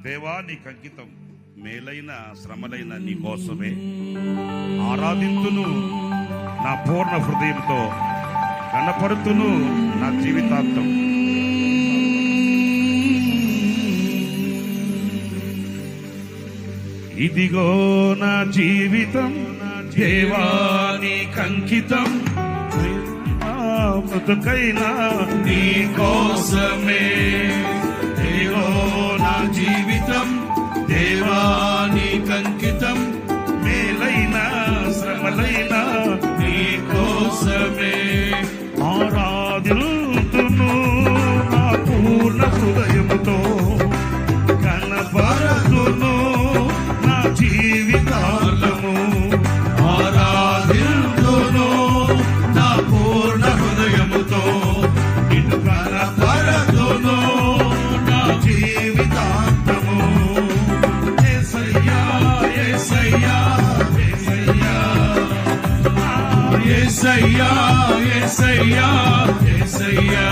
దేవా నీకు అంకితం, మేలైన శ్రమలైన నీ కోసమే ఆరాధింతును నా పూర్ణ హృదయంతో, కనపడుతును నా జీవితాంతం. ఇదిగో నా జీవితం దేవా నీకు అంకితం, బ్రతుకైనా నీ కోసమే. ఇదిగో నా జీవితం దేవా నీకు అంకితం, మేలైన శ్రమలైన నీ కోసమే. ఆరాధింతును నా పూర్ణ హృదయముతో, కనపరతును నా జీవితాంతము. ఆరాధింతును నా పూర్ణ హృదయముతో, నిన్ను కనపరతును నా జీవితాంతము. యేసయ్యా యేసయ్యా యేసయ్యా, యేసయ్యా యేసయ్యా యేసయ్యా.